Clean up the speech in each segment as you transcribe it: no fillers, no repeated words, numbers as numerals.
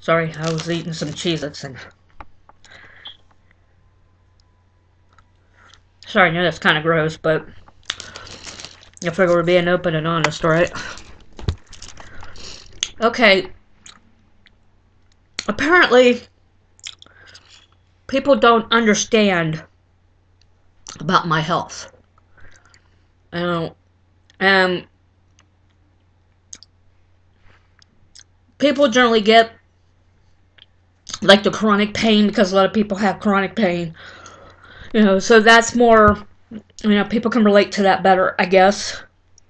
Sorry, I was eating some Cheez-Its and... Sorry, I know that's kind of gross, but... I figure we're being open and honest, right? Okay. Apparently, people don't understand about my health. And people generally get like the chronic pain because a lot of people have chronic pain. So that's more, people can relate to that better, I guess.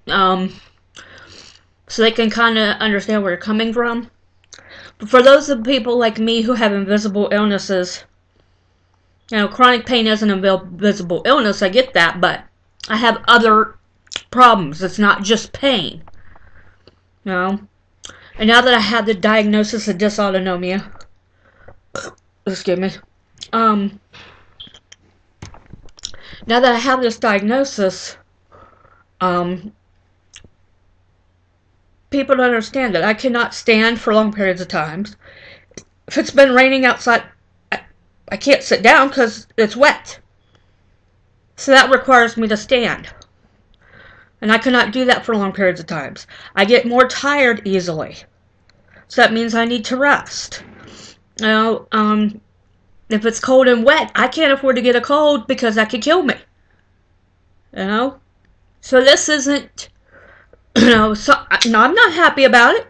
So they can kind of understand where you're coming from. But for those of people like me who have invisible illnesses, chronic pain isn't an invisible illness, I get that, but I have other problems. It's not just pain. And now that I have the diagnosis of dysautonomia, excuse me, now that I have this diagnosis, people don't understand that I cannot stand for long periods of times. If it's been raining outside, I can't sit down because it's wet. So that requires me to stand. And I cannot do that for long periods of times. I get more tired easily. So that means I need to rest. If it's cold and wet, I can't afford to get a cold because that could kill me. So this isn't, so, no, I'm not happy about it.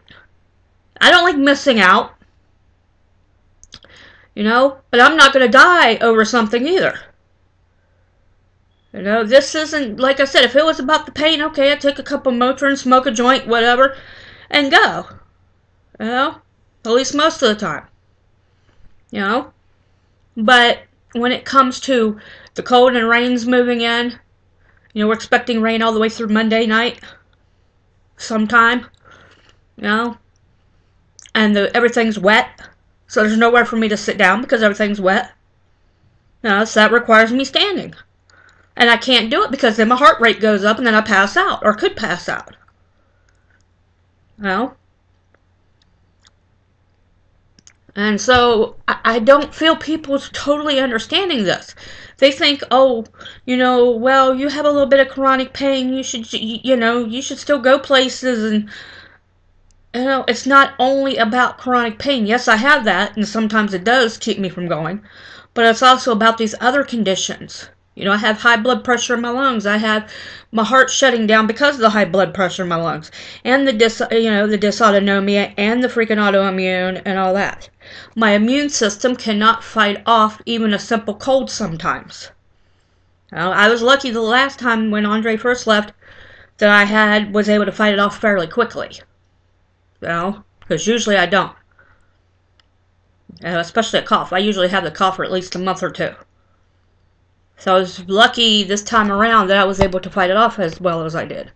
I don't like missing out. But I'm not going to die over something either. This isn't, like I said, if it was about the pain, okay, I'd take a cup of Motrin, smoke a joint, whatever, and go. At least most of the time. But when it comes to the cold and rain's moving in, we're expecting rain all the way through Monday night, sometime, and everything's wet, so there's nowhere for me to sit down because everything's wet. So that requires me standing. And I can't do it because then my heart rate goes up and then I pass out, or could pass out. And so I don't feel people totally understanding this. They think, oh, well, you have a little bit of chronic pain. You should, you should still go places. And, it's not only about chronic pain. Yes, I have that, and sometimes it does keep me from going. But it's also about these other conditions. I have high blood pressure in my lungs. I have my heart shutting down because of the high blood pressure in my lungs. And the dysautonomia and the freaking autoimmune and all that. My immune system cannot fight off even a simple cold sometimes. I was lucky the last time when Andre first left that I was able to fight it off fairly quickly. Because usually I don't. Especially a cough. I usually have the cough for at least a month or two. So I was lucky this time around that I was able to fight it off as well as I did.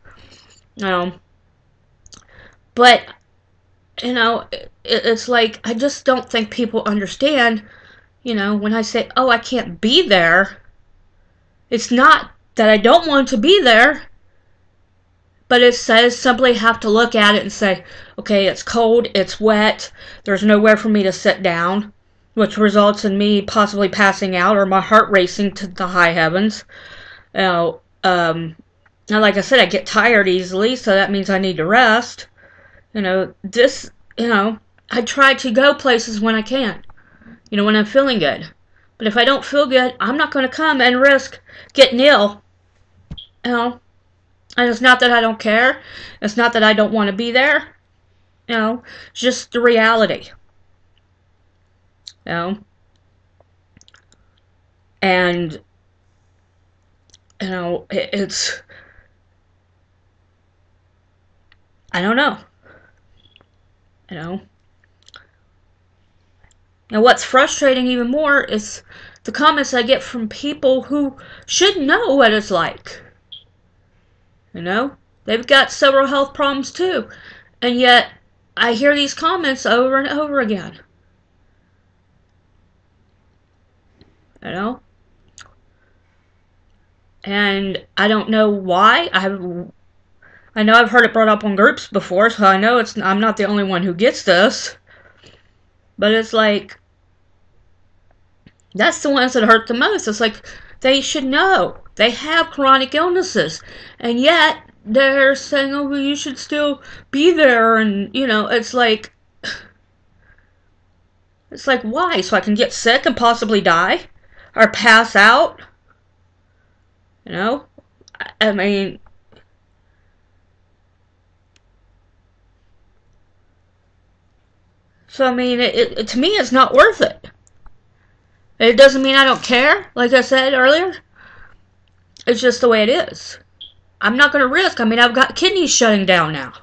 But, it's like, I just don't think people understand, when I say, oh, I can't be there, it's not that I don't want to be there, but it says simply have to look at it and say, okay, it's cold, it's wet, there's nowhere for me to sit down, which results in me possibly passing out or my heart racing to the high heavens. Now, like I said, I get tired easily, so that means I need to rest. I try to go places when I can, when I'm feeling good. But if I don't feel good, I'm not going to come and risk getting ill. And it's not that I don't care. It's not that I don't want to be there. It's just the reality. And, it's, I don't know. Now what's frustrating even more is the comments I get from people who should know what it's like. They've got several health problems too. And yet, I hear these comments over and over again. And I don't know why. I know I've heard it brought up on groups before, so I know I'm not the only one who gets this. But it's like, that's the ones that hurt the most. It's like, they should know. They have chronic illnesses. And yet, they're saying, oh, well, you should still be there. And, you know, it's like, why? So I can get sick and possibly die? Or pass out? You know? I mean, so I mean, to me, it's not worth it. It doesn't mean I don't care, like I said earlier. It's just the way it is. I'm not going to risk. I mean, I've got kidneys shutting down now.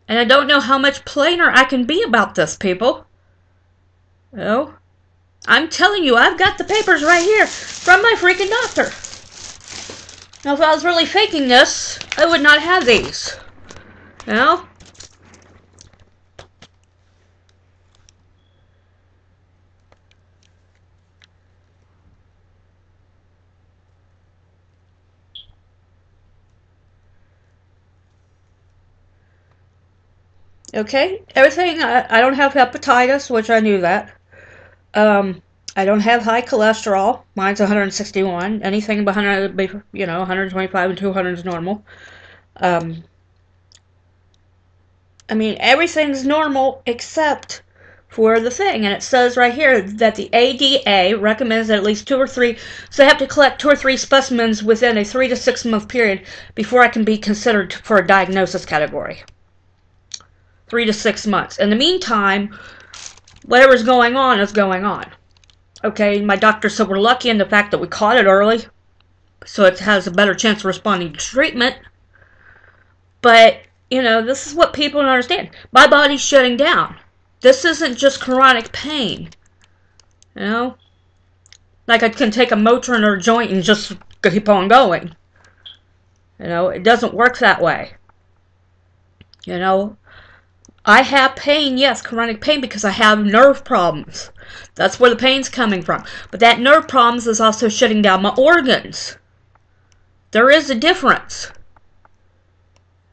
And I don't know how much plainer I can be about this, people. You know? I'm telling you, I've got the papers right here from my freaking doctor. Now, if I was really faking this, I would not have these. You know? Okay, everything, I don't have hepatitis, which I knew that. I don't have high cholesterol. Mine's 161. Anything behind, 125 and 200 is normal. I mean, everything's normal except for the thing. And it says right here that the ADA recommends that at least 2 or 3, so I have to collect 2 or 3 specimens within a 3 to 6 month period before I can be considered for a diagnosis category. 3 to 6 months. In the meantime, whatever's going on is going on. Okay, my doctor said we're lucky in the fact that we caught it early, so it has a better chance of responding to treatment. But, you know, this is what people don't understand. My body's shutting down. This isn't just chronic pain. You know? Like I can take a Motrin or a joint and just keep on going. You know, it doesn't work that way. You know? I have pain, yes, chronic pain, because I have nerve problems. That's where the pain's coming from. But that nerve problems is also shutting down my organs. There is a difference.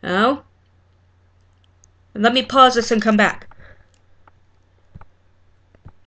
You know? And let me pause this and come back.